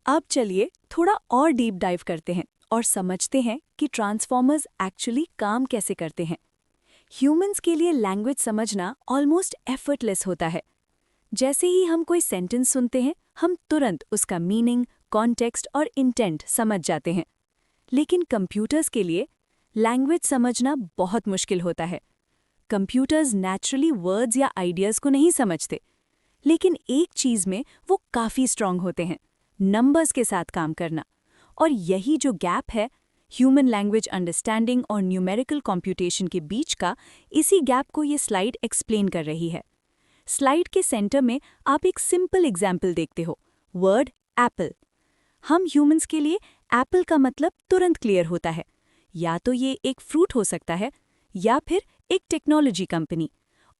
अब चलिए थोड़ा और डीप डाइव करते हैं और समझते हैं कि ट्रांसफॉर्मर्स एक्चुअली काम कैसे करते हैं। ह्यूमंस के लिए लैंग्वेज समझना ऑलमोस्ट एफर्टलेस होता है। जैसे ही हम कोई सेंटेंस सुनते हैं, हम तुरंत उसका मीनिंग, कॉन्टेक्स्ट और इंटेंट समझ जाते हैं। लेकिन कंप्यूटर्स के लिए लैंग्वेज समझना बहुत मुश्किल होता है। कंप्यूटर्स नेचुरली वर्ड्स या आइडियाज़ को नहीं समझते, लेकिन एक चीज़ में वो काफ़ी स्ट्रांग होते हैं, नंबर्स के साथ काम करना। और यही जो गैप है ह्यूमन लैंग्वेज अंडरस्टैंडिंग और न्यूमेरिकल कंप्यूटेशन के बीच का, इसी गैप को ये स्लाइड एक्सप्लेन कर रही है। स्लाइड के सेंटर में आप एक सिंपल एग्जाम्पल देखते हो, वर्ड एप्पल। हम ह्यूमंस के लिए एप्पल का मतलब तुरंत क्लियर होता है, या तो ये एक फ्रूट हो सकता है या फिर एक टेक्नोलॉजी कंपनी।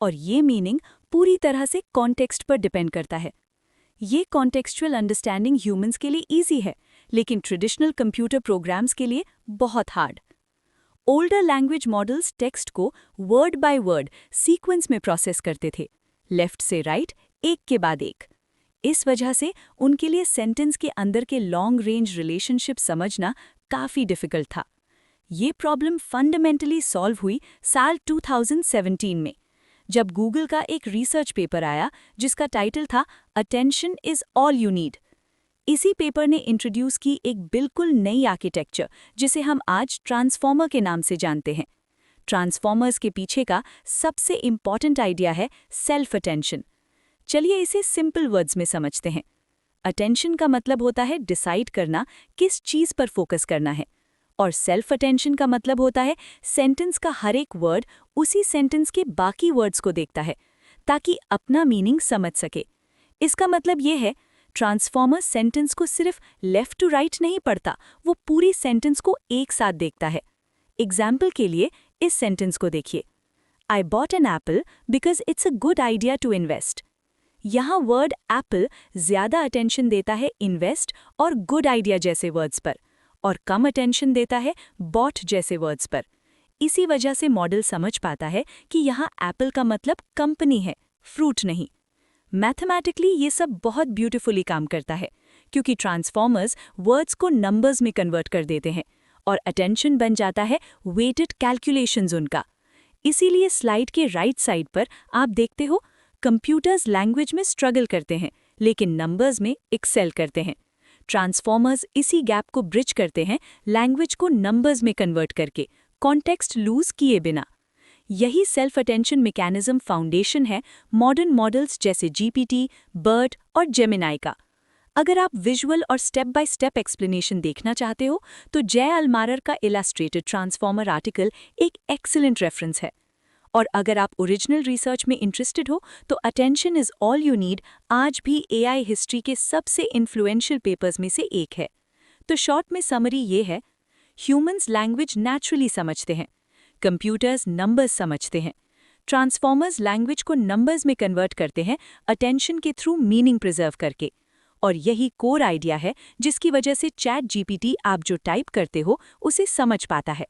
और ये मीनिंग पूरी तरह से कॉन्टेक्स्ट पर डिपेंड करता है। ये कॉन्टेक्सचुअल अंडरस्टैंडिंग ह्यूमंस के लिए इजी है, लेकिन ट्रेडिशनल कंप्यूटर प्रोग्राम्स के लिए बहुत hard. Older language models text को वर्ड बाय वर्ड सीक्वेंस में प्रोसेस करते थे, लेफ्ट से राइट, एक के बाद एक। इस वजह से उनके लिए सेंटेंस के अंदर के लॉन्ग रेंज रिलेशनशिप समझना काफ़ी डिफिकल्ट था। ये प्रॉब्लम फंडामेंटली सॉल्व हुई साल 2017 में, जब गूगल का एक रिसर्च पेपर आया जिसका टाइटल था attention is all you need. इसी पेपर ने इंट्रोड्यूस की एक बिल्कुल नई आर्किटेक्चर, जिसे हम आज ट्रांसफॉर्मर के नाम से जानते हैं। ट्रांसफॉर्मर्स के पीछे का सबसे इम्पॉर्टेंट आइडिया है सेल्फ अटेंशन। चलिए इसे सिंपल वर्ड्स में समझते हैं। अटेंशन का मतलब होता है डिसाइड करना किस चीज़ पर फोकस करना है, और सेल्फ अटेंशन का मतलब होता है सेंटेंस का हर एक वर्ड उसी सेंटेंस के बाकी वर्ड्स को देखता है ताकि अपना मीनिंग समझ सके। इसका मतलब ये है, ट्रांसफॉर्मर सेंटेंस को सिर्फ लेफ्ट टू राइट नहीं पढ़ता, वो पूरी सेंटेंस को एक साथ देखता है। एग्जाम्पल के लिए इस सेंटेंस को देखिए, I bought an apple because it's a good idea to invest. यहाँ वर्ड एप्पल ज्यादा अटेंशन देता है इन्वेस्ट और गुड आइडिया जैसे वर्ड्स पर, और कम अटेंशन देता है बॉट जैसे वर्ड्स पर। इसी वजह से मॉडल समझ पाता है कि यहाँ एप्पल का मतलब कंपनी है, फ्रूट नहीं। मैथमेटिकली ये सब बहुत ब्यूटीफुली काम करता है, क्योंकि ट्रांसफॉर्मर्स वर्ड्स को नंबर्स में कन्वर्ट कर देते हैं और अटेंशन बन जाता है वेटेड कैलकुलेशंस उनका। इसीलिए स्लाइड के राइट साइड पर आप देखते हो कंप्यूटर्स लैंग्वेज में स्ट्रगल करते हैं, लेकिन नंबर्स में एक्सेल करते हैं। ट्रांसफॉर्मर्स इसी गैप को ब्रिज करते हैं, लैंग्वेज को नंबर्स में कन्वर्ट करके, कॉन्टेक्स्ट लूज किए बिना। यही सेल्फ अटेंशन मैकेनिज्म फाउंडेशन है मॉडर्न मॉडल्स जैसे जीपीटी, बर्ड और जेमिनाई का। अगर आप विजुअल और स्टेप बाय स्टेप एक्सप्लेनेशन देखना चाहते हो तो जय अल्मारर का इलस्ट्रेटेड ट्रांसफॉर्मर आर्टिकल एक एक्सीलेंट रेफरेंस है। और अगर आप ओरिजिनल रिसर्च में इंटरेस्टेड हो तो attention is all you need आज भी एआई हिस्ट्री के सबसे इन्फ्लुएंशियल पेपर्स में से एक है। तो शॉर्ट में समरी ये है, ह्यूमंस लैंग्वेज नेचुरली समझते हैं, कंप्यूटर्स नंबर्स समझते हैं। ट्रांसफॉर्मर्स लैंग्वेज को नंबर्स में कन्वर्ट करते हैं अटेंशन के थ्रू मीनिंग प्रिजर्व करके। और यही कोर आइडिया है जिसकी वजह से चैट जीपीटी आप जो टाइप करते हो उसे समझ पाता है।